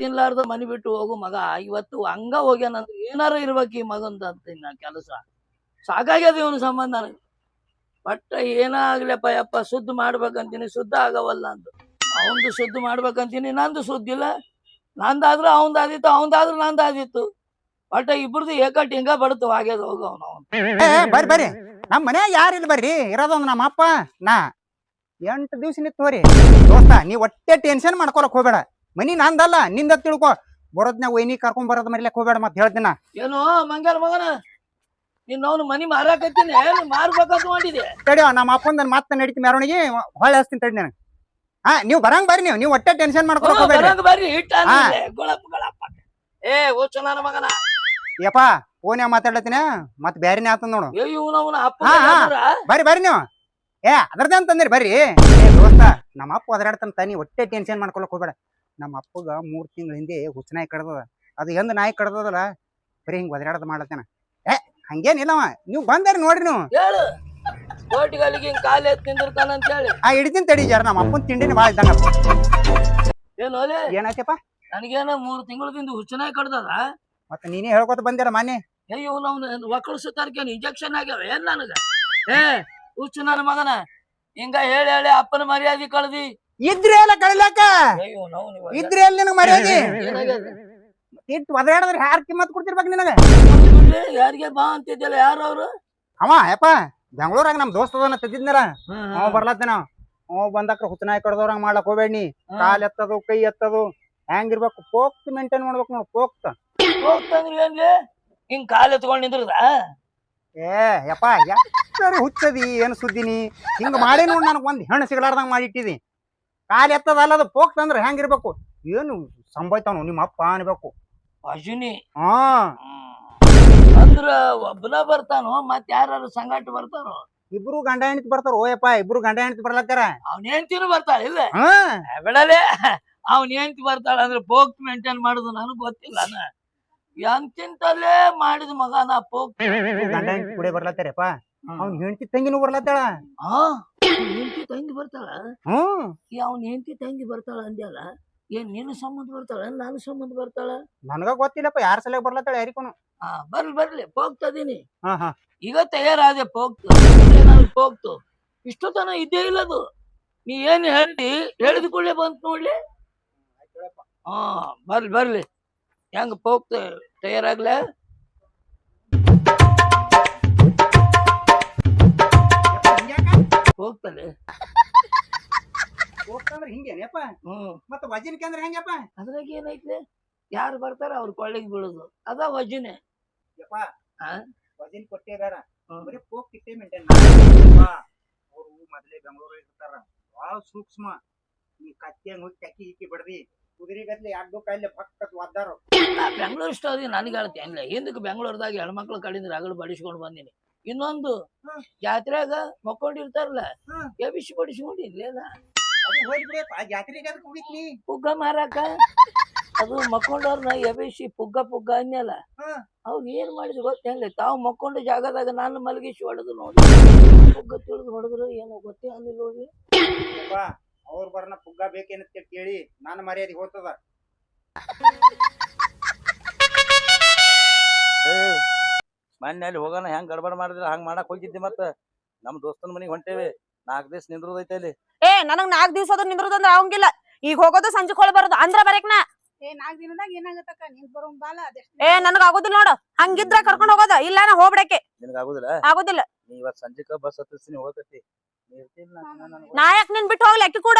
ತಿನ್ಲಾರ್ದ ಮನಿ ಬಿಟ್ಟು ಹೋಗು ಮಗ ಇವತ್ತು ಹಂಗ ಹೋಗ್ಯಾನಂದ್ರೆ ಏನಾರ ಇರ್ಬೇಕು ಈ ಮಗಂದ ಅಂತೀನಿ ನಾ ಕೆಲಸ ಸಾಕಾಗ್ಯದ ಇವನು ಸಂಬಂಧ ನನಗೆ ಬಟ್ ಏನಾಗ್ಲಪ್ಪ ಯಪ್ಪ ಶುದ್ಧ ಮಾಡ್ಬೇಕಂತೀನಿ ಶುದ್ಧ ಆಗವಲ್ಲ ಅಂತ ಅವಂದು ಶುದ್ಧ ಮಾಡ್ಬೇಕಂತೀನಿ ನಂದು ಶುದ್ಧ ಇಲ್ಲ ನಂದಾದ್ರೂ ಅವಂದಾದಿತ್ತು ಅವಂದಾದ್ರೂ ನಂದಾದಿತ್ತು ಬಟ್ ಇಬ್ರದ್ದು ಏಕಟ್ ಹಿಂಗ ಬಡ್ತು ಆಗ್ಯದ ಹೋಗ ಬರ್ರಿ ಬರ್ರಿ ನಮ್ ಮನ್ಯಾಗ ಯಾರಿಲ್ಲ ಬರ್ರಿ ಇರೋದೊಂದು ನಮ್ಮ ಅಪ್ಪ ನಾ 8 ದಿವ್ಸ ನಿಂತೋರಿ ದೋಸ್ತ ನೀ ಒಟ್ಟೆ ಟೆನ್ಷನ್ ಮಾಡ್ಕೊಳಕ್ ಹೋಗ್ಬೇಡ ಮನಿ ನಂದಲ್ಲ ನಿಂದ ತಿಳ್ಕೊ ಬರೋದ್ನಾಗ ವೈನಿ ಕರ್ಕೊಂಡ್ ಬರೋದ್ ಮರಿಲಕ್ ಹೋಗ್ಬೇಡ ಮತ್ ಹೇಳ್ತೀನ ಏನು ಮಂಗ್ಯಾರ ಮಗನ ನಿನ್ನವನು ಮನಿ ಮಾರಾಕತ್ತೀನಿ ಮಾರ್ಬೇಕಂತ ಮಾಡಿದೆ ತಡಿಯೋ ನಮ್ಮ ಅಪ್ಪಂದ ಮತ್ತೆ ನಡೀತಿ ಮೆರವಣಿಗೆ ಹೊಳ್ಳಿ ಹಚ್ತೀನಿ ತಡಿ ನನಗೆ ಹಾ ನೀವು ಬರಂಗ್ ಬರ್ರಿ ನೀವು ಒಟ್ಟೆ ಟೆನ್ಷನ್ ಮಾಡ್ಕೊಳಕ್ ಹೋಗ್ಬೇಡ್ರಿ ಬರ್ರಿ ಹಿಟ್ಟ ಗೊಳಪ್ ಗೊಳಪ್ಪ ಏ ಓಚು ನನ್ನ ಮಗನ ಯಪ್ಪ ಫೋನ್ಯಾಗ ಮಾತಾಡ್ಲತ್ತೀನಿ ಮತ್ ಬ್ಯಾರಿನೇ ಆತದ ನೋಡು ಇವನವನ ಅಪ್ಪ ಬರ್ರಿ ಬರ್ರಿ ನೀವು ಅದ್ರದ್ದೇ ಅಂತಂದ್ರಿ ಬರ್ರಿ ದೋಸ್ತ ನಮ್ಮ ಅಪ್ಪ ಒದರಾಡ್ತಾನ ತಾನಿ ಒಟ್ಟೆ ಟೆನ್ಷನ್ ಮಾಡ್ಕೊಳಕ್ ಹೋಗ್ಬೇಡ ನಮ್ಮ ಅಪ್ಪಗ 3 ತಿಂಗಳ ಹಿಂದೆ ಹುಚ್ಚನಾಯಿ ಕಡ್ದದ ಅದು ಎಂದ ನಾಯಿ ಕಡ್ದದಲ್ಲ ಬರೀ ಹಿಂಗ್ ಒದರಾಡದ ಮಾಡ್ಲತ್ತೇನ ಹಂಗೇನಿಲ್ಲವ ನೀವು ಬಂದಾರಿ ನೋಡ್ರಿ ನೀವು ಹೇಳು ಕೋಟಿಗಳಿಗೆ ಹಿಂಗ್ ಕಾಲು ಎತ್ತಿ ನಿಂದಿರ್ತಾನ ಅಂತ ಹೇಳಿ ಹಿಡಿತೀನಿ ತಡಿ ಜರ ನಮ್ಮ ಅಪ್ಪನ ತಿಂಡಿನ ಭಾಳ ಇದ್ದಂಗ ಏನು ಅಲೆ ಏನಾಯ್ತಪ್ಪ ನನಗೇನ 3 ತಿಂಗಳದಿಂದ ಹುಚ್ಚನಾಯಿ ಕಡ್ದದ ಮತ್ತೆ ನೀನೇ ಹೇಳ್ಕೊತ ಬಂದಿರ ಮಾನ್ಯ ಇವನು ಒಕ್ಕಳು ಸುತ್ತಾರ್ಕೇನು ಇಂಜೆಕ್ಷನ್ ಆಗ್ಯಾವ ಏನ್ ನನಗ ಹುಚ್ಚು ನನ್ನ ಮಗನ ಹಿಂಗ ಹೇಳಿ ಹೇಳಿ ಅಪ್ಪನ ಮರ್ಯಾದೆ ಕಳ್ದಿ ಇದ್ರಿ ಎಲ್ಲ ಕಳಿಲಾಕ ಇದ್ರಿ ಎಲ್ಲ ನಿನಗ ಮರ್ಯಾದೆ ಇಟ್ಟು ಒದರಾಡದ್ರ ಯಾರ ಕಿಮ್ಮತ್ ಕೊಡ್ತಿರ್ಬೇಕು ನಿನಗ ಯಾರಿಗೆ ಬಾ ಅಂತಿದ್ಯಲ್ಲ ಯಾರು ಅವ್ರು ಅವ ಯಪ್ಪ ಬೆಂಗಳೂರಾಗ ನಮ್ ದೋಸ್ತ ಅದನ್ನ ತೆಗಿದ್ನಾರ ಅವ ಬರ್ಲತ್ತೇನ ಅವ ಬಂದಕ್ರ ಹುಚ್ಚನಾಯಿ ಕಡ್ದವ್ರಂಗ ಮಾಡ್ಲಕ್ ಹೋಗ್ಬೇಡಿ ಕಾಲ್ ಎತ್ತದು ಕೈ ಎತ್ತದು ಹೆಂಗಿರ್ಬೇಕು ಪೋಕ್ತ್ ಮೇಂಟೈನ್ ಮಾಡ್ಬೇಕು ನಾವು ಪೋಕ್ತ್ ಹೋಗ್ತಂದ್ರಿ ಏನ್ಲಿ ಹಿಂಗ್ ಕಾಲ್ ಎತ್ಕೊಂಡ್ ನಿಂದ್ರದ ಯಪ್ಪ ಯಾರು ಹುಚ್ಚದಿ ಏನು ಸುದ್ದಿನಿ ಹಿಂಗ ಮಾಡಿ ನೋಡ್ ನನಗ್ ಒಂದ್ ಹೆಣ್ಣು ಸಿಗಲಾರ್ದಂಗ ಮಾಡಿಟ್ಟಿದಿ ಕಾಲ್ ಎತ್ತದಲ್ಲ ಅದು ಪೋಕ್ತ್ ಅಂದ್ರ ಹೆಂಗಿರ್ಬೇಕು ಏನು ಸಂಭಾಯ್ತಾನು ನಿಮ್ಮ ಅಪ್ಪ ಅನ್ಬೇಕು ಅಶ್ವಿನಿ ಹಾ ಅಂದ್ರ ಒಬ್ಬನ ಬರ್ತಾನೋ ಮತ್ ಯಾರು ಸಂಗಾಟ ಬರ್ತಾರೋ ಇಬ್ರು ಗಂಡ ಹೆಂಡತಿ ಬರ್ತಾರ ಓಯಪ್ಪ ಇಬ್ರು ಗಂಡ ಹೆಂಡತಿ ಬರ್ಲತ್ತಾರ ಅವ್ನ ಹೆಂಡ್ತಿನೂ ಬರ್ತಾಳ ಇಲ್ಲ ಬಿಡಲೆ ಅವ್ನ ಹೆಂಡ್ತಿ ಬರ್ತಾಳ ಅಂದ್ರೆ ಪೋಕ್ತ್ ಮೇಂಟೈನ್ ಮಾಡುದು ನನಗ್ ಗೊತ್ತಿಲ್ಲ ಎಂತಿಂತಲ್ಲೇ ಮಾಡಿದ ಮಗನ ಪೋಕ್ತ್ ಗಂಡ ಹೆಂಡತಿ ಕೂಡ ಬರ್ಲತ್ತಾರಪ್ಪ ಅವ್ನ ಹೆಂಡತಿ ತಂಗಿನೂ ಬರ್ಲತ್ತಾಳ ಹೆಂಡತಿ ತಂಗಿ ಬರ್ತಾಳ ಅವ್ನ ಹೆಂಡತಿ ತಂಗಿ ಬರ್ತಾಳ ಅಂದ್ಯಲ್ಲ ಏನ್ ನಿನ್ನ ಸಂಬಂಧ ಬರ್ತಾಳ ನಾನು ಸಂಬಂಧ ಬರ್ತಾಳ ನನಗ ಗೊತ್ತಿಲ್ಲಪ್ಪ ಯಾರ ಸಲ ಬರ್ಲತ್ತಾಳ ಯಾರಿಗೂ ಬರ್ಲಿ ಹೋಗ್ತದೀನಿ ಹಾ ಈಗ ತಯಾರಾದೆ ಹೋಗ್ತು ಹೋಗ್ತು ಇಷ್ಟು ತನ ಇದ್ದೇ ಇಲ್ಲದು ನೀ ಏನ್ ಹೇಳಿ ಹೇಳಿದ ಕೂಡಲೇ ಬಂತ ನೋಡ್ಲಿ ಬರ್ಲಿ ಹೆಂಗ ಹೋಗ್ತ ತಯಾರಾಗ್ಲ ಹೋಗ್ತಲೆ ಹಿಂಗೇನಪ್ಪ ಮತ್ತ ವಜನ್ಕೆ ಅಂದ್ರೆ ಹೆಂಗಪ್ಪ ಅದ್ರಾಗ ಏನೈತ್ಲೆ ಯಾರು ಬರ್ತಾರ ಅವ್ರ ಕೊಳ್ಳಿಗೆ ಬೀಳುದು ಅದ ವಜನೆ ವಜನ್ ಕೊಟ್ಟೇ ಬೇಡ ಬರೀ ಪೋಕ್ ಇಟ್ಟೆ ಮೇಂಟೈನ್ ಅವ್ರು ಮೊದಲೇ ಬೆಂಗಳೂರಾಗ ಇರ್ತಾರ ಬಾಳ ಸೂಕ್ಷ್ಮ ಈ ಕತ್ತಿಯಂಗ್ ಹೋಗಿ ಕಕ್ಕಿ ಇಕ್ಕಿ ಬಿಡ್ದಿ ಕುದುರೆ ಗದ್ಲೆ ಎರಡು ಕಾಯಿಲೆ ಪಕ್ಕತ್ ಒದ್ದಾರು ಬೆಂಗಳೂರು ಸ್ಟೋರಿ ನನಗೆ ಹೇಳ್ತೇನೆ ಹಿಂದಕ್ಕೆ ಬೆಂಗಳೂರದಾಗ ಹೆಣ್ಮಕ್ಳ ಕಡೆಯಿಂದ ರಗಡು ಬಡಿಸ್ಕೊಂಡ್ ಬಂದಿನಿ ಇನ್ನೊಂದು ಜಾತ್ರೆಗ ಮಕ್ಕೊಂಡಿರ್ತಾರಲ್ಲ ಎಬಿಸಿ ಬಡಿಸ್ಕೊಂಡಿರ್ಲಿಲ್ಲ ಪುಗ್ಗ ಮಾರಾಕ ಅದು ಮಕ್ಕೊಂಡವ್ರನ್ನ ಎಬಿಸಿ ಪುಗ್ಗ ಅನ್ನಲ್ಲ ಅವ್ರು ಏನ್ ಮಾಡಿದ್ರು ಗೊತ್ತೇನ್ಲಿ ತಾವು ಮಕ್ಕೊಂಡ ಜಾಗದಾಗ ನಾನು ಮಲಗಿಸಿ ಹೊಡೆದು ನೋಡಿ ಪುಗ್ಗ ತಿಳಿದು ಹೊಡೆದ್ರು ಏನೋ ಗೊತ್ತೇ ಅನ್ನಿಲ್ಲ ನೋಡಿ ಅವ್ರ ಬರ್ನ ಪುಗ್ಗ ಬೇಕೇನಂತ ಕೇಳಿ ನಾನು ಮರ್ಯಾದೆ ಹೋಗ್ತದ ಮೊನ್ನೆ ಅಲ್ಲಿ ಹೋಗೋಣ ಹೆಂಗ್ ಗಡ್ಬಡ್ ಮಾಡಿದ್ರ ಹಂಗ್ ಮಾಡಕ್ ಹೋಗಿದ್ದಿ ಮತ್ತ ನಮ್ ದೋಸ್ತನ ಮನಿಗ್ ಹೊಂಟೇವಿ 4 ದಿವಸ ನಿಂದ್ರದೈತೆ ಅಲ್ಲಿ ನನಗ್ 4 ದಿವಸ ಅದು ನಿಂದ್ರದಂದ್ರ ಆಗಂಗಿಲ್ಲ ಈಗ ಹೋಗೋದು ಸಂಜೆ ಹೊಳ ಬರೋದು ಅಂದ್ರ ಬರೇಕ್ನ 4 ದಿನದಾಗ ಏನಾಗತ್ತಕ್ಕ ನೀನ್ ಬರೋಂಗ್ ಬಾಲ ನನಗ್ ಆಗುದಿಲ್ಲ ನೋಡು ಹಂಗಿದ್ರ ಕರ್ಕೊಂಡ್ ಹೋಗೋದ ಇಲ್ಲ ನಾ ಹೋಗ್ಬಿಡಕ್ಕೆ ನಿನಗ ಆಗುದಿಲ್ಲ ನೀ ಇವತ್ ಸಂಜೆಕ ಬಸ್ ಹತ್ತಿಸ್ತೀನಿ ಹೋಗತಿ ನಾ ಯಾಕೆ ನಿನ್ ಬಿಟ್ಟು ಹೋಗ್ಲಿ ಅಕ್ಕಿ ಕೂಡ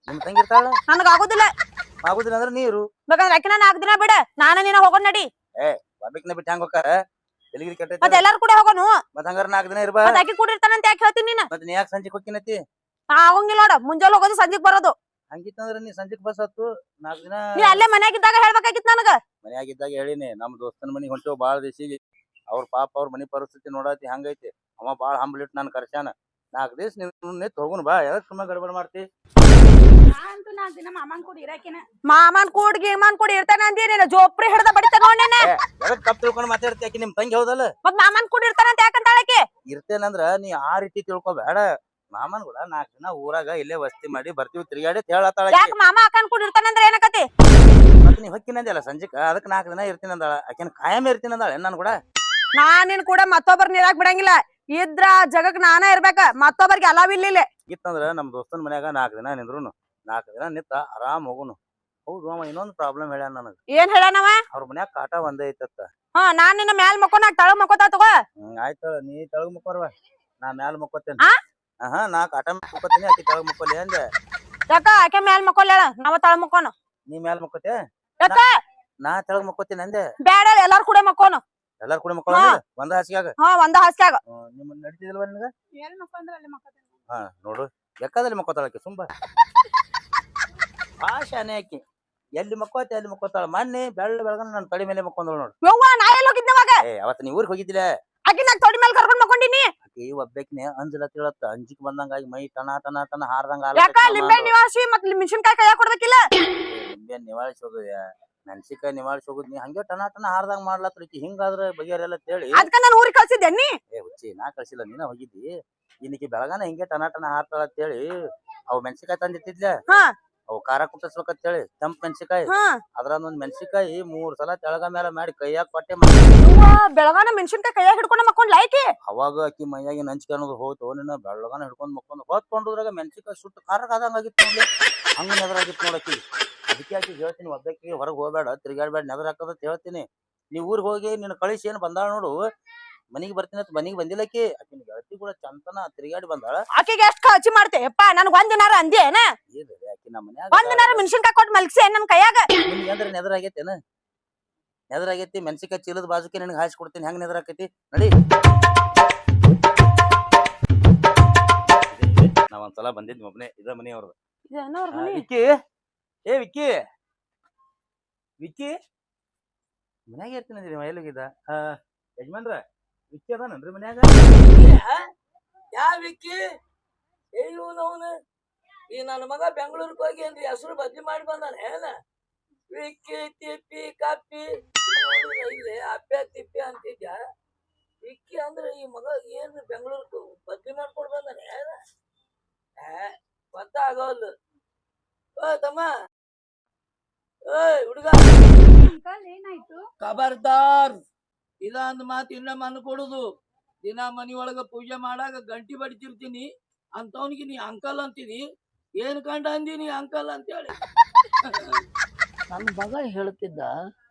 ನಿಮ್ ತಂಗಿರ್ತಾಳ ನನಗ್ ಆಗುದಿಲ್ಲ ಅಂದ್ರೆ ನೀರು ಬೇಕಾದ್ರೆ ಅಕ್ಕಿನ 4 ದಿನ ಬಿಡ ನಾನು ನೀನ ಹೋಗೋದ್ ನಡಿ ಬಾಬಿಕ್ನ ಬಿಟ್ಟು ಹೆಂಗ್ ಹೋಗಾರ ಎಲ್ಲಿಗಿರಿ ಕೆಟ್ಟ ಮತ್ತೆ ಎಲ್ಲಾರು ಕೂಡ ಹೋಗೋನು ಮತ್ ಹಂಗಾರ 4 ದಿನ ಇರ್ಬಾ ಅಕ್ಕಿ ಕೂಡ ಇರ್ತಾನಂತ ಯಾಕೆ ಹೇಳ್ತೀನಿ ನೀನು ಮತ್ತೆ ನೀ ಯಾಕೆ ಸಂಜೆಕ್ ಹೋಗ್ತೀನತಿ ಆಗಂಗಿಲ್ಲ ನೋಡ ಮುಂಜಾನೆ ಹೋಗೋದು ಸಂಜೆಗ್ ಬರೋದು ಹಂಗಿತ್ತಂದ್ರ ನೀ ಸಂಜೆಕ್ ಬಸ್ ಹತ್ತು 4 ದಿನ ನೀ ಅಲ್ಲೇ ಮನ್ಯಾಗಿದ್ದಾಗ ಹೇಳ್ಬೇಕಾಗಿತ್ತು ನನಗ ಮನ್ಯಾಗಿದ್ದಾಗ ಹೇಳಿನಿ ನಮ್ ದೋಸ್ತನ ಮನಿಗ್ ಹೊಂಟೇವ್ ಬಾಳ ದಿವಸಿಗೆ ಅವ್ರ ಪಾಪ ಅವ್ರ ಮನಿ ಪರಿಸ್ಥಿತಿ ನೋಡತಿ ಹಂಗೈತಿ ಅವ ಬಾಳ ಹಂಬಲಿಟ್ಟು ನಾನು ಕರ್ಸ್ಯಾನ 4 ದಿವಸ ನಿಂತ್ ಹೋಗುನ್ ಬಾ ಯಾಕೆ ಸುಮ್ಮನೆ ಗಡ್ಬಡ್ ಮಾಡ್ತಿ ಅಂತೂ 4 ದಿನ ಮಾಮನ್ ಕೂಡ ಇರಾಕಿನ ಮಾಮನ್ ಕೂಡ್ ಇರ್ತಾನ ಅಂದೇನೇನ ಜೋಪ್ರಿ ಹಿಡ್ದ ಬಡಿತ ನೋಡೇನೆ ಯಾಕೆ ತಪ್ಪು ತಿಳ್ಕೊಂಡು ಮಾತಾಡ್ತಿ ಆಕಿ ನಿಮ್ ತಂಗಿ ಹೌದಲ್ಲ ಮತ್ ಮಾಮನ್ ಕೂಡ್ ಇರ್ತಾನಂತ ಯಾಕಂತಾಳಕ್ಕೆ ಇರ್ತೇನಂದ್ರ ನೀ ಆ ರೀತಿ ತಿಳ್ಕೊಬೇಡ ಮಾಮನ್ ಕೂಡ 4 ದಿನ ಊರಾಗ ಇಲ್ಲೇ ವಸ್ತಿ ಮಾಡಿ ಬರ್ತೀವಿ ತಿರ್ಗಾಡಿ ಹೇಳತ್ತಾಳ ಯಾಕೆ ಮಾಮ ಅಕ್ಕನ್ ಕೂಡ ಇರ್ತಾನಂದ್ರ ಏನಕತಿ ಮತ್ ನೀ ಹೊಕ್ಕಿನಂದಲ್ಲ ಸಂಜಿಕ ಅದಕ್ಕೆ 4 ದಿನ ಇರ್ತೀನಿ ಅಂದಾಳ ಆಕಿನ ಕಾಯಂ ಇರ್ತೀನಿ ಅಂದಾಳ ನಾನು ಕೂಡ ನಾನಿನ್ ಕೂಡ ಮತ್ತೊಬ್ಬರ್ ನೀರಾಕ್ ಬಿಡಂಗಿಲ್ಲ ಇದ್ರ ಜಗಕ್ ನಾನ ಇರ್ಬೇಕ ಮತ್ತೊಬ್ಬರ್ಗೆ ಅಲಾವಿಲ್ಲ ಇತ್ತಂದ್ರ ನಮ್ ದೋಸ್ತನ ಮನ್ಯಾಗ 4 ದಿನ ನಿಂದ್ರುನು 4 ದಿನ ನಿಂತ ಆರಾಮ್ ಹೋಗುನು ಹೌದು ಅವ ಇನ್ನೊಂದು ಪ್ರಾಬ್ಲಮ್ ಹೇಳ್ಯಾನ ನನಗ ಏನ್ ಹೇಳನವ ಅವ್ರ ಮನ್ಯಾಗ ಕಾಟ ಒಂದೇ ಐತತ್ತ ನಾನ್ ನಿನ್ನ ಮ್ಯಾಲ್ ಮಕ್ಕೋನ ತಳಗ್ ಮಕ್ಕೋತಾ ತಗೋ ಆಯ್ತ ನೀ ತೆಳಗ್ ಮುಕ್ಕೋರ್ವ ನಾ ಮ್ಯಾಲ ಮುಕ್ಕೋತೇನೆ ಆ? ನಾ ಕಾಟ ಮುಕ್ಕೋತೀನಿ ಆಕಿ ತೆಳಗ್ ಮುಕ್ಕೋಲಿ ಅಂದೆ ಯಾಕ ಆಕೆ ಮ್ಯಾಲ್ ಮಕ್ಕೋಲ್ಲ ನಾವ ತಳಗ್ ಮಕ್ಕೋನ ನೀ ಮ್ಯಾಲ ಮುಕ್ಕೋತೆ ಯಾಕ ನಾ ತೆಳಗ್ ಮುಕ್ಕೋತೀನಿ ಅಂದೆ ಬ್ಯಾಡ ಎಲ್ಲಾರು ಕೂಡ ಮಕ್ಕೋನು ಎಲ್ಲಾರು ಕೂಡ ಮುಕ್ಕೊಳ್ಳ ಒಂದ ಹಾಸಿಗ್ಯಾಗ ಒಂದ ಹಾಸ್ಯಾಗ ನಿಮ್ಮ ನಡೀತಿದಿಲ್ವ ನಿನಗ ಎಲ್ಲಿ ಮಕ್ಕೊಂಡ್ರ ಅಲ್ಲಿ ಮಕ್ಕೋತೇನೆ ನೋಡು ಬೇಕಾದಲ್ಲಿ ಮಕ್ಕೋತಾಳಕ್ಕೆ ಸುಂಬ ಶಾನೆ ಆಕಿ ಎಲ್ಲಿ ಮಕ್ಕೋತೆ ಅಲ್ಲಿ ಮಕ್ಕೋತಾಳ ಮೊನ್ನೆ ಬೆಳಗನ ನನ್ನ ತಡಿ ಮೇಲೆ ಮಕ್ಕೊಂದಳು ನೋಡು ಯವ್ವ ನಾ ಎಲ್ಲಿ ಹೋಗಿದ್ದವಾಗ ಅವತ್ತು ನೀ ಊರಿಗೆ ಹೋಗಿದ್ದಿಲ್ಲ ಆಕಿ ನಾಕ್ ತೊಡಿ ಮೇಲೆ ಕರ್ಕೊಂಡ್ ಮಕ್ಕೊಂಡಿನಿ ಆಕಿ ಒಬ್ಬಾಕಿನೇ ಅಂಜಲ ತಿಳತ್ತ ಅಂಜಿಕ್ ಬಂದಂಗಾಗಿ ಮೈ ಟನ ಟನ ಟನ ಹಾರ್ದಂಗ ಯಾಕ ಲಿಂಬೆ ನಿವಾಸಿ ಮತ್ ಮೆಣಸಿನ್ಕಾಯಿ ಕೈಯಾಗ ಕೊಡ್ಬೇಕಿಲ್ಲ ನಿಂಬೆ ನಿವಾಳಿಸಿ ಹೋಗುದ ಮೆಣಸಿಕಾಯಿ ನಿವಾಳಿಸಿ ಹೋಗುದ್ ನೀ ಹಂಗೆ ಟನ ಟನ ಹಾರ್ದಂಗ ಮಾಡ್ಲತ್ರ ಈಕಿ ಹಿಂಗಾದ್ರೆ ಬಗೆಯರೆಲ್ಲ ತೇಳಿ ಅದಕ್ಕ ನಾನು ಊರಿಗೆ ಕಳ್ಸಿದ್ದೆ ನೀ ಹುಚ್ಚಿ ನಾ ಕಳ್ಸಿಲ್ಲ ನೀನ ಹೋಗಿದ್ದಿ ಇನ್ನಿಕಿ ಬೆಳಗಾನ ಹಿಂಗೆ ಟನ ಟನ ಹಾರ್ತಾಳ ಅಂತೇಳಿ ಅವು ಮೆಣಸಿಕಾಯಿ ತಂದಿಟ್ಟಿದ್ಲ ಅವು ಖಾರ ಕುಟ್ಟಿಸ್ಬೇಕಂತೇಳಿ ಕೆಂಪ್ ಮೆಣಸಿಕಾಯಿ ಅದ್ರಂದೊಂದ್ ಮೆಣಸಿಕಾಯಿ 3 ಸಲ ತೆಳಗ ಮೇಲೆ ಮಾಡಿ ಕೈಯಾಗ ಕೊಟ್ಟೆ ಬೆಳಗಾನ ಮೆಣಸಿನ್ಕಾಯಿ ಕೈಯಾಗ ಹಿಡ್ಕೊಂಡ ಮಕ್ಕೊಂಡ್ ಲೈಕಿ ಅವಾಗ ಆಕಿ ಮೈಯಾಗಿ ನಂಚಿಕೆ ಅನ್ನೋದು ಹೋಯ್ತು ನಿನ್ನ ಬೆಳಗನ ಹಿಡ್ಕೊಂಡ್ ಮಕ್ಕೊಂಡು ಹೊತ್ಕೊಂಡ್ರಾಗ ಮೆಣಸಿಕಾಯಿ ಸುಟ್ಟು ಖಾರಕ್ ಆದಂಗಾಗಿತ್ತು ನೋಡ್ಲಿ ಹಂಗ ನೆದರಾಗಿತ್ತು ನೋಡಕಿ ಅದಕ್ಕೆ ಆಕಿ ಹೇಳ್ತೀನಿ ಒಬ್ಬಾಕಿ ಹೊರಗೆ ಹೋಗ್ಬೇಡ ತಿರ್ಗಾಡ್ಬೇಡ ನೆದರ್ ಹಾಕದ ಹೇಳ್ತೀನಿ ನೀ ಊರಿಗೆ ಹೋಗಿ ನಿನ್ನ ಕಳಿಸಿ ಏನ್ ಬಂದಾಳ ನೋಡು ಮನಿಗೆ ಬರ್ತೀನಿ ಅಂತ ಮನಿಗೆ ಬಂದಿಲ್ಲಕಿ ಆಕಿನ ಗೆಳತಿ ಕೂಡ ಚಂತನ ತಿರ್ಗಾಡಿ ಬಂದಾಳ ಆಕಿಗೆ ಎಷ್ಟ್ ಖರ್ಚು ಮಾಡ್ತೆ ಯಪ್ಪ ನನ್ಗ ಒಂದಿನಾರ ಅಂದೇನ ಆಕಿ ನಮ್ಮ ಮನ್ಯಾಗ ಒಂದಿನಾರ ಮೆಣಸಿನ್ಕಾಯಿ ಕೊಟ್ಟು ಮಲ್ಕ್ಸೆ ನನ್ ಕೈಯಾಗ ನಿಮ್ಗೆ ಅಂದ್ರೆ ನೆದರಾಗೈತೇನ ನೆದರಾಗೈತಿ ಮೆಣಸಿಕಾಯಿ ಚೀಲದ ಬಾಜುಕೆ ನಿನಗೆ ಹಾಯಿಸಿ ಕೊಡ್ತೀನಿ ಹೆಂಗ್ ನೆದರಾಕೈತಿ ನಡಿ ನಾವ್ ಒಂದ್ಸಲ ಬಂದಿದ್ವಿ ಒಬ್ಬನೇ ಇದ ಮನಿ ಅವ್ರದ್ದು ವಿಕ್ಕಿ ವಿಕ್ಕಿ ವಿಕ್ಕಿ ಮನ್ಯಾಗ ಇರ್ತೀನಿ ಅಂದ್ರಿ ಮೈಲಿಗಿದ ಯಜಮಾನ್ರ ವಿಕ್ಕಿ ಅದಾನನ್ರಿ ಮನ್ಯಾಗ ಯಾ ವಿಕ್ಕಿ ಇವನವನು ಈ ನನ್ನ ಮಗ ಬೆಂಗಳೂರಿಗೆ ಹೋಗಿ ಏನ್ರಿ ಹೆಸರು ಬದ್ಲಿ ಮಾಡಿ ಬಂದಾನೆ ಏನ ವಿಕ್ಕಿ ತಿಪ್ಪಿ ಕಪ್ಪಿ ಇಲ್ಲಿ ಅಪ್ಪೆ ತಿಪ್ಪಿ ಅಂತಿದ್ಯಾ ವಿಕ್ಕಿ ಅಂದ್ರೆ ಈ ಮಗ ಏನ್ ಬೆಂಗಳೂರಿಗೆ ಬದ್ಲಿ ಮಾಡ್ಕೊಂಡು ಬಂದಾನೆ ಏನ ಗೊತ್ತಾಗಲ್ಲ ಓ ತಮ್ಮ ಓಯ್ ಹುಡುಗ ಅಂಕಲ್ ಏನಾಯ್ತು ಖಬರ್ದಾರ್ ಇದ ಅಂದ್ ಮಾತು ಇನ್ನೊಮ್ಮೆ ಅನ್ಕೊಡುದು ದಿನ ಮನಿ ಒಳಗ ಪೂಜೆ ಮಾಡಾಗ ಗಂಟಿ ಬಡಿತಿರ್ತೀನಿ ಅಂತವನಿಗೆ ನೀ ಅಂಕಲ್ ಅಂತಿದಿ ಏನ್ ಕಂಡ ಅಂದಿನಿ ಅಂಕಲ್ ಅಂತೇಳಿ ನನ್ನ ಮಗ ಹೇಳ್ತಿದ್ದ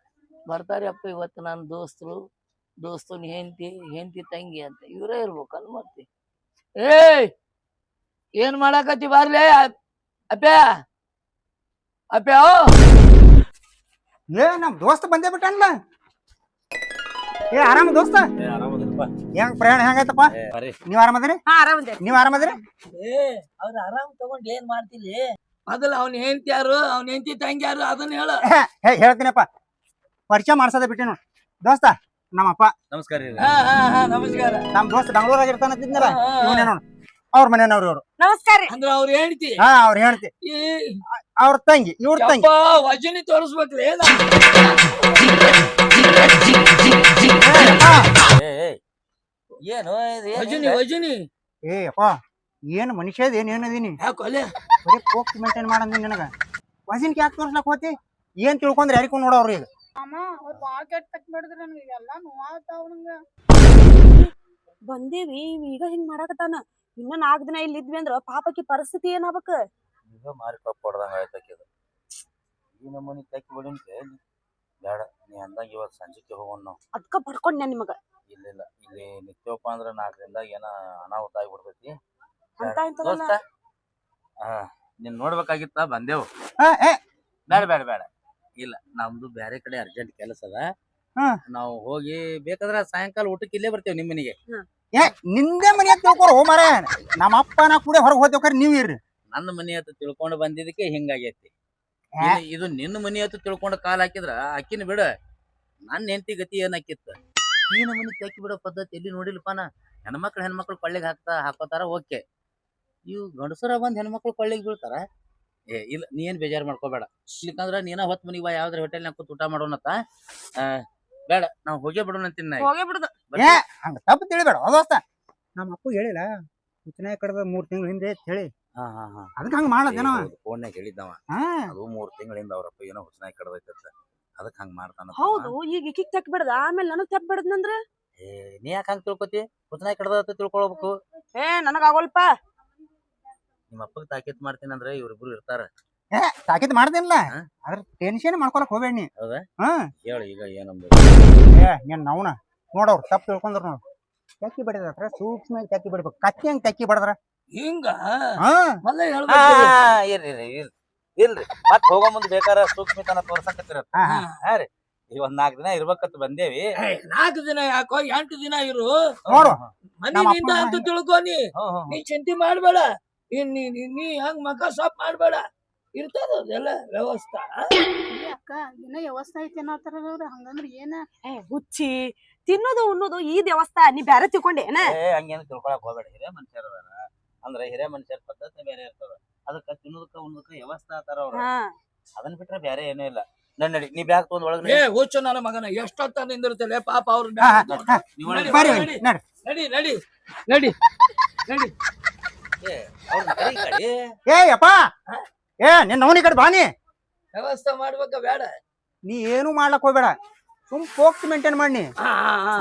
ಬರ್ತಾರೆ ಅಪ್ಪ ಇವತ್ತು ನನ್ನ ದೋಸ್ತನ ಹೆಂಡತಿ ತಂಗಿ ಅಂತ ಇವರೇ ಇರ್ಬೇಕಲ್ ಮತ್ತೆ ಏನ್ ಮಾಡಾಕತ್ತಿ ಬಾರ್ಲೆ ಅಪ್ಪ್ಯಾ ಅಪ್ಪ್ಯಾ ನಮ್ ದೋಸ್ತ ಬಂದೇ ಬಿಟ್ಟನ್ಲ ಆರಾಮ ದೋಸ್ತ ಹೆಂಗ್ ಪ್ರಯಾಣ ಹೆಂಗೈತಪ್ಪ ನೀವ್ ಆರಾಮದ್ರಿ ನೀವ್ ಆರಾಮದ್ರಿ ಅವ್ರ ಆರಾಮ್ ತಗೊಂಡ್ ಏನ್ ಮಾಡ್ತಿಲಿ ಮೊದಲು ಅವ್ನ ಹೆಂಡತಿ ಯಾರು ಅವ್ನ ಹೆಂಡತಿ ತಂಗಿ ಯಾರು ಅದನ್ನ ಹೇಳ ಹೇಳ್ತೀನಪ್ಪ ಪರಿಚಯ ಮಾಡ್ಸೋದ ಬಿಟ್ಟಿ ನೋಡ್ ದೋಸ್ತ ನಮ್ಮಪ್ಪ ನಮಸ್ಕಾರ ನಮಸ್ಕಾರ ನಮ್ ದೋಸ್ತ ಬೆಂಗಳೂರಾಗ ಇರ್ತಾನಂತಿದ್ನಲ್ಲ ಇವನೇ ನೋಡ್ ಅವ್ರ ಮನೆಯವ್ರು ಇವ್ರು ನಮಸ್ಕಾರ ಅಂದ್ರ ಅವ್ರ ಹೆಂಡತಿ ಅವ್ರ ಹೇಳ್ತಿ ಅವ್ರ ತಂಗಿ ಇವ್ರ ತಂಗಿ ವಜನಿ ತೋರಿಸ್ಬೇಕ್ರಿ ಏನು ವಜನಿ ವಜನಿ ಅಪ್ಪ ಏನ್ ಮನುಷ್ಯ ಏನೇನದೀನಿ ಯಾಕೊಲೆ ಬರೀ ಪೋಕ್ಸ್ ಮೇಂಟೈನ್ ಮಾಡಂದಿ ನಿನಗ ವಜನ್ಕ್ ಯಾಕೆ ತೋರ್ಸ್ಲಕ್ ಹೋತಿ ಏನ್ ತಿಳ್ಕೊಂಡ್ರೆ ಯಾರಿಗೂ ನೋಡವ್ರಿ ಈಗ ಅಮ್ಮ ಅವ್ರು ಬಾಳ್ ಕೆಟ್ಟ ತಕ್ ಬಿಡಿದ್ರ ನನ್ಗೆ ಎಲ್ಲಾ ನೋವಾತಾವ ನಂಗ ಬಂದೇವಿ ಈಗ ಹಿಂಗ್ ಮಾಡಾಕತ್ತಾನ ಇನ್ನ 4 ದಿನ ಇಲ್ಲಿ ಇದ್ವಿ ಅಂದ್ರ ಪಾಪಕಿ ಪರಿಸ್ಥಿತಿ ಏನಾಗ್ಬೇಕ ಈಗ ಮಾರಿ ಕಪ್ ಹೊಡ್ದಂಗ ಆಯ್ತಾಕಿದ ಈ ನಮ್ಮನಿ ತಕ್ಕಿ ಬಿಡಿಂತೆ ಬೇಡ ನೀ ಅಂದಾಗ ಇವತ್ತು ಸಂಜೆಗೆ ಹೋಗೋಣ ನಾವು ಅದಕ್ಕ ಬಡ್ಕೊಂಡ್ ನಿಮಗ ಇಲ್ಲ ಇಲ್ಲಿ ನಿತ್ಯವಪ್ಪ ಅಂದ್ರ 4 ದಿನದಾಗ ಏನ ಅನಾಹುತ ಆಗ್ಬಿಡ್ತೈತಿ ಅಂತ ನೀನ್ ನೋಡ್ಬೇಕಾಗಿತ್ತ ಬಂದೇವು ಬೇಡ ಇಲ್ಲ ನಮ್ದು ಬ್ಯಾರೆ ಕಡೆ ಅರ್ಜೆಂಟ್ ಕೆಲಸ ಅದ ನಾವು ಹೋಗಿ ಬೇಕಾದ್ರ ಸಾಯಂಕಾಲ ಊಟಕ್ಕೆ ಇಲ್ಲೇ ಬರ್ತೇವೆ ನಿಮ್ ಮನೆಗೆ ನಿಂದೆ ಮನಿ ಅಂತ ತಿಳ್ಕೊರು ಮಾರ ನಮ್ಮ ಅಪ್ಪ ನಾ ಕೂಡ ಹೊರಗೆ ಹೋಗ್ತೇವ್ರಿ ನೀವ್ ಇರ್ರಿ ನನ್ನ ಮನಿ ಹತ್ತು ತಿಳ್ಕೊಂಡು ಬಂದಿದ್ದಕ್ಕೆ ಹಿಂಗಾಗೈತಿ ಇದು ನಿನ್ನ ಮನಿ ಹತ್ತು ತಿಳ್ಕೊಂಡು ಕಾಲ್ ಹಾಕಿದ್ರ ಅಕ್ಕಿನ ಬಿಡ ನನ್ನ ಹೆಂಡತಿ ಗತಿ ಏನಾಕಿತ್ತ ಈ ನಮ್ಮನಿ ತೆಕ್ಕಿ ಬಿಡೋ ಪದ್ಧತಿ ಎಲ್ಲಿ ನೋಡಿಲ್ಪಾನ ಹೆಣ್ಮಕ್ಳು ಕೊಳ್ಳಿಗೆ ಹಾಕೋತಾರ ಓಕೆ ಇವು ಗಂಡಸರ ಬಂದ್ ಹೆಣ್ಮಕ್ಳು ಕೊಳ್ಳಿಗೆ ಬೀಳ್ತಾರ ಇಲ್ಲ ನೀ ಏನ್ ಬೇಜಾರ್ ಮಾಡ್ಕೋಬೇಡ ಇಲ್ಲಿಕಂದ್ರ ನೀನ ಹೊತ್ ಮನಿಗೆ ಬಾ ಯಾವ್ದಾರ ಹೋಟೆಲ್ನಾಗ ಕೂತ್ ಊಟ ಮಾಡೋಣತ್ತ ಬೇಡ ನಾವ್ ಹೋಗೇ ಬಿಡೋಣ ಅಂತೀನಿ ಹೋಗೇ ಬಿಡುದ ಹಂಗ ತಪ್ಪು ತಿಳಿಬೇಡ ದೋಸ್ತ ನಮ್ಮ ಅಪ್ಪ ಹೇಳಿಲ್ಲ ಉಚ್ಚನಾಯ ಕಡದ 3 ತಿಂಗಳ ಹಿಂದೆ ಅಂತ ಹೇಳಿ ಅದಕ್ಕೆ ಹಂಗ ಮಾಡದೇನೋ ಫೋನ್ಯಾಗ ಹೇಳಿದ್ದವ ಅದು 3 ತಿಂಗಳಿಂದ ಅವ್ರಪ್ಪ ಏನೋ ಹುಚ್ಚನಾಯಿ ಕಡದೈತ ಅದಕ್ ಹಂಗ ಮಾಡ್ತಾನ ಹೌದು ಈಗ ಈಕಿಗ್ ತೆಕ್ ಬಿಡದ ಆಮೇಲೆ ನನಗ್ ತೆಕ್ ಬಿಡದ್ನಂದ್ರ ನೀ ಯಾಕೆ ಹಂಗ ತಿಳ್ಕೊತಿ ಹುಚ್ಚನಾಯಿ ಕಡ್ದ ತಿಳ್ಕೊಳ್ಬೇಕು. ನನಗ್ ಆಗೋಲ್ಪ. ನಿಮ್ಮ ಅಪ್ಪಗ್ ತಾಕೀತ್ ಮಾಡ್ತೀನಿ ಅಂದ್ರೆ ಇವ್ರಿಬ್ರು ಇರ್ತಾರ. ತಾಕೀತ್ ಮಾಡ್ದಿಲ್ಲ ಹಾ? ಅದ್ರ ಟೆನ್ಷನ್ ಮಾಡ್ಕೊಳಕ್ ಹೋಗ್ಬೇಡ ನೀ. ಹೌದಾ? ಹಾ ಹೇಳು ಈಗ ಏನಂದ. ನೀನ್ ನವ್ನ ನೋಡವ್ರು ತಪ್ಪು ತಿಳ್ಕೊಂಡ್ರು ನೋಡು. ತೆಕ್ಕಿ ಬಡಿದ್ರ ಸೂಕ್ಷ್ಮ ತೆಕ್ಕಿ ಬಿಡ್ಬೇಕು. ಕತ್ತಿ ಹಂಗ್ ತೆಕ್ಕಿ ಬಡದ್ರ ಹಿಂಗ ಹಾ ಮೊದ್ಲ ಹೇಳ್ಬೇಕು. ಇಲ್ರಿ ಮತ್ ಹೋಗೋ ಮುಂದ್ ಬೇಕಾರ ಸೂಕ್ಷ್ಮತನ ತೋರ್ಸಕತ್ತಿರ. ಹಾ, ಹಾ. ಹಾ ರೀ ಈಗ ಒಂದ್ 4 ದಿನ ಇರ್ಬೇಕಂತ ಬಂದೇವಿ. 4 ದಿನ ಯಾಕೋ 8 ದಿನ ಇರು. ನೋಡು ಮನಿ ನಮ್ಮ ನಿಂದ ಅಪ್ಪನ ಅಂತ ತಿಳ್ಕೊನಿ. ಹ್ಮ್ ನೀ ಚಿಂತೆ ಮಾಡ್ಬೇಡ. ನೀ ಹಂಗ ಮಕ ಸಾಪ್ ಮಾಡ್ಬೇಡ. ಇರ್ತದ ಅದೆಲ್ಲ ವ್ಯವಸ್ಥೆ. ಅಕ್ಕ ಏನೋ ವ್ಯವಸ್ಥೆ ಐತಿ ಅನ್ನತ್ತಾರ ಅವ್ರ ಹಂಗಂದ್ರ ಏನ ಹುಚ್ಚಿ ತಿನ್ನೋದು ಉಣ್ಣೋದು ಈ ದೇವಸ್ಥಾ ನೀ ಬ್ಯಾರೆ ತಿಳ್ಕೊಂಡೇನ? ಹಂಗೇನು ತಿಳ್ಕೊಳಕ್ ಹೋಗ್ಬೇಡ. ಹಿರೇ ಮನುಷ್ಯರ ಅದಾರ ಅಂದ್ರೆ ಹಿರೇ ಮನುಷ್ಯರ ಪದ್ಧತಿ ಬೇರೆ ಇರ್ತದ. ಅದಕ್ಕ ತಿನ್ನೋದಕ್ಕ ಉಣ್ಣೋದಕ್ಕ ವ್ಯವಸ್ಥೆ ಆತಾರ ಅವ್ರ. ಅದನ್ನ ಬಿಟ್ರೆ ಬೇರೆ ಏನೂ ಇಲ್ಲ. ನಡಿ ನೀ ಬ್ಯಾಗ್ ತಗೊಂಡ್ ಒಳಗ ಹುಚ್ಚು ನನ್ನ ಮಗನ ಎಷ್ಟೊತ್ತ ನಿಂದಿರ್ತಲೆ ಪಾಪ ಅವ್ರ ಬರ್ರಿ ನಡಿ ನಡ್ರಿ. ನಡಿ ನಡಿ ನಡಿ ನಡಿ. ಅಪ್ಪ ನಿನ್ ನವನಿ ಕಡೆ ಬಾನಿ. ವ್ಯವಸ್ಥೆ ಮಾಡ್ಬೇಕ ಬೇಡ. ನೀ ಏನು ಮಾಡ್ಲಕ್ ಹೋಗ್ಬೇಡ. ಸುಮ್ ಪೋಕ್ಸ್ ಮೇಂಟೈನ್ ಮಾಡಿ.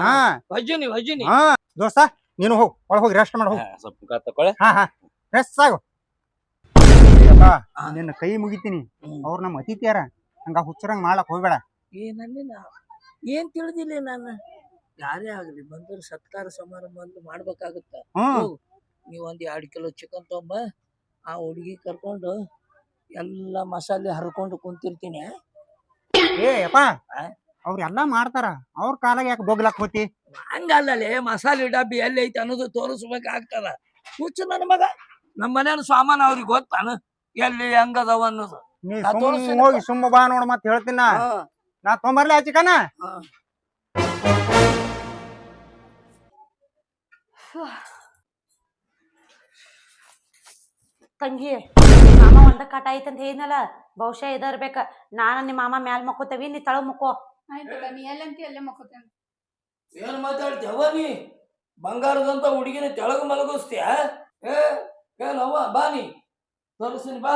ಹಾ ವಜ್ಜಿನಿ ಹಾ ದೋಸ್ತ ನೀನು ಹೋಗ್ ಒಳಗ್ ಹೋಗಿ ರೆಸ್ಟ್ ಮಾಡಿ ಹೋಗ್. ಸ್ವಲ್ಪ ತಕೊಳ್ಳೆ. ಹಾ ರೆಸ್ಟ್ ಆಗು. ನಿನ್ನ ಕೈ ಮುಗಿತೀನಿ. ಅವ್ರ ನಮ್ಮ ಅತಿಥಿಯಾರ ಹಂಗ ಹುಚ್ಚರಂಗ್ ಮಾಡ್ಲಕ್ ಹೋಗ್ಬೇಡ. ಏನ್ ತಿಳಿದಿಲ್ಲ ನಾನು. ಯಾರೇ ಆಗ್ಲಿ ಬಂದ್ರು ಸತ್ಕಾರ ಸಮಾರಂಭ ಅಂತ ಮಾಡ್ಬೇಕಾಗತ್ತ. ನೀವ್ 2 ಕಿಲೋ ಚಿಕನ್ ತೊಂಬ ಆ ಹುಡುಗಿ ಕರ್ಕೊಂಡು ಎಲ್ಲಾ ಮಸಾಲೆ ಹರ್ಕೊಂಡು ಕುಂತಿರ್ತೀನಿ. ಅವ್ರೆಲ್ಲಾ ಮಾಡ್ತಾರ. ಅವ್ರ ಕಾಲಾಗ ಯಾಕೆ ಬೊಗ್ಲಾಕ್ ಹೋತಿ? ಹಂಗಲ್ಲೇ ಮಸಾಲೆ ಡಬ್ಬಿ ಎಲ್ಲಿ ಐತಿ ಅನ್ನೋದು ತೋರಿಸ್ಬೇಕಾಗ್ತದ. ಹುಚ್ಚು ನನ್ನ ಮಗ ನಮ್ಮ ಮನೇನ ಸಾಮಾನು ಅವ್ರಿಗೆ ಗೊತ್ತಾನ ಎಲ್ಲಿ ಹೆಂಗದವ ಅನ್ನೋದು. ನೀ ಹೋಗಿ ಸುಮ್ಮ ಬಾ ನೋಡ್ ಮತ್ ಹೇಳ್ತೀನ. ನಾ ತೊಂಬರ್ಲಿ ಆ ಚಿಕನ. ತಂಗಿ ಮಾಮ ಒಂದ ಕಾಟ ಐತಂತ ಹೇಳಿದ್ನಲ್ಲ ಬಹುಶಃ ಇದ ಇರ್ಬೇಕ. ನಿಮ್ಮ ಮಾಮ ಮ್ಯಾಲ್ ಮಕ್ಕೋತೇವಿ ನೀ ತಳಗ್ ಮಕ್ಕೋ. ಆಯ್ತಕ್ಕ ನೀ ಎಲ್ಲಂತ ಅಲ್ಲೇ ಮಕ್ಕೋತೇನೆ. ಏನ್ ಮಾತಾಡ್ತೇವ ನೀ? ಬಂಗಾರದಂತ ಹುಡುಗಿನ ತೆಳಗ ಮಲಗಿಸ್ತೀಯ? ಏನವ್ವ ಬಾ ನೀ ತೋರಿಸ್ತೀನಿ ಬಾ.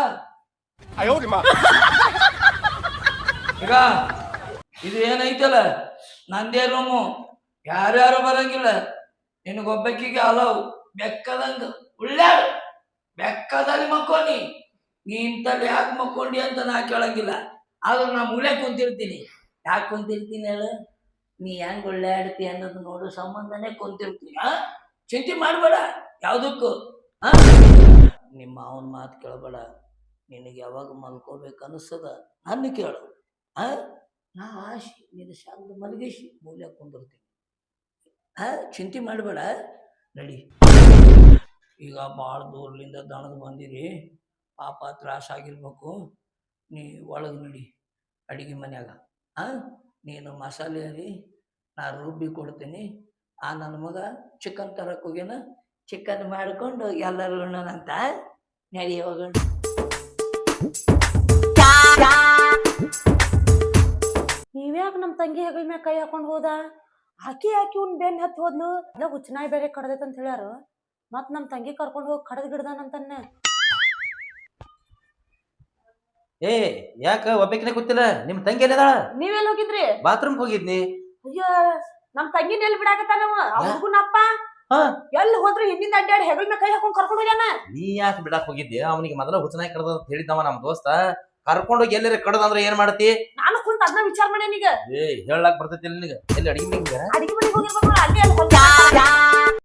ಈಗ ಇದು ಏನೈತಲ್ಲ ನಂದೇ ರೂಮು. ಯಾರ್ಯಾರು ಬರಂಗಿಲ್ಲ. ನಿನಗೊಬ್ಬಕ್ಕಿಗೆ ಅಲವು. ಬೆಕ್ಕದಂಗ ಉಳ್ಳಾಡು ಬೆಕ್ಕದಲ್ಲಿ ಮಕ್ಕೋನಿ. ನೀ ಇಂತಲ್ಲಿ ಯಾಕೆ ಮಕ್ಕೊಂಡಿ ಅಂತ ನಾ ಕೇಳಂಗಿಲ್ಲ. ಆದ್ರೂ ನಾ ಮೂಲೆ ಕುಂತಿರ್ತೀನಿ. ಯಾಕೆ ಕುಂತಿರ್ತೀನಿ ಹೇಳು? ನೀ ಹೆಂಗ್ ಒಳ್ಳಾಡ್ತಿ ಅನ್ನೋದು ನೋಡೋ ಸಂಬಂಧನೇ ಕುಂತಿರ್ತೀನಿ. ಚಿಂತೆ ಮಾಡ್ಬೇಡ ಯಾವ್ದಕ್ಕೂ. ನಿಮ್ಮ ಅವನ ಮಾತು ಕೇಳಬೇಡ. ನಿನಗೆ ಯಾವಾಗ ಮಲ್ಕೋಬೇಕು ಅನಿಸ್ತದ ನನ್ನ ಕೇಳು. ನಾ ಆಶಿ ನಿನ್ನ ಶಾಂತ ಮಲಗಿಸಿ ಮೂಲೆ ಕುಂದಿರ್ತೀನಿ. ಚಿಂತೆ ಮಾಡಬೇಡ. ನಡಿ. ಈಗ ಭಾಳ ದೂರದಿಂದ ದಣದು ಬಂದಿರಿ. ಪಾಪ ತ್ರಾಸಾಗಿರ್ಬೇಕು. ನೀ ಒಳಗೆ ನಡಿ ಅಡಿಗೆ ಮನ್ಯಾಗ. ನೀನು ಮಸಾಲೆ ಹರಿ ನಾ ರುಬ್ಬಿ ಕೊಡ್ತೀನಿ. ನನ್ನ ಮಗ ಚಿಕನ್ ತರಕ್ಕೆ ಹೋಗ್ಯಾನ. ಚಿಕನ್ ಮಾಡಿಕೊಂಡು ಎಲ್ಲರೂ ಉಣ್ಣೋಣಂತ. ನಡಿ ಹೋಗೋಣ. ನೀವ್ಯಾಕೆ ನಮ್ಮ ತಂಗಿ ಹೆಗಲ ಮ್ಯಾಗ ಕೈ ಹಾಕೊಂಡ್ ಹೋದ? ಆಕಿ ಅವ್ನ ಬೆನ್ ಹತ್ ಹೋದ್ಲು. ಇಲ್ಲ ಹುಚ್ಚನಾಯಿ ಬೇರೆ ಕಡ್ದೈತ್ ಅಂತ ಹೇಳ್ಯಾರ. ಮತ್ ನಮ್ ತಂಗಿ ಕರ್ಕೊಂಡ್ ಹೋಗಿ ಕಡದ್ ಗಿಡ್ದಾನಂತನ್ನ. ಯಾಕ ಒಬ್ಬಕಿನೇ ಗೊತ್ತಿಲ್ಲ? ನಿಮ್ ತಂಗಿ ಎಲ್ಲಿದಾಳ? ನೀವೆಲ್ಲ ಹೋಗಿದ್ರಿ? ಬಾತ್ರೂಮ್ ಹೋಗಿದ್ನಿ. ಅಯ್ಯೋ ನಮ್ ತಂಗಿನ ಎಲ್ಲಿ ಬಿಡಾಕತ್ತಾನವ? ಹುಡುಗನಪ್ಪ ಎಲ್ಲಿ ಹೋದ್ರು ಹಿಂದಿಂದ ಅಡ್ಡಾಡಿ ಹೆಗಲ ಮ್ಯಾಗ ಕೈ ಹಾಕೊಂಡ್ ಕರ್ಕೊಂಡ್ ಹೋಗ್ಯಾನ. ನೀ ಯಾಕೆ ಬಿಡಾಕ್ ಹೋಗಿದ್ದೆ? ಅವನಿಗೆ ಮೊದಲ ಹುಚ್ಚನಾಯಿ ಕಡ್ದ ಅಂತ ಹೇಳಿದ್ದವ ನಮ್ ದೋಸ್ತ. ಕರ್ಕೊಂಡೋಗಿ ಎಲ್ಲರ ಕಡದಂದ್ರ ಏನ್ ಮಾಡ್ತಿ? ನಾನು ಕುಂತ ಅದನ್ನ ವಿಚಾರ ಮಾಡೇನೀಗ. ಹೇಳಕ್ ಬರ್ತೈತಿ ನಿನಗ? ಎಲ್ಲಿ ಅಡಿಗೆ ಅಡಿಗೆ ಮನೆಗೆ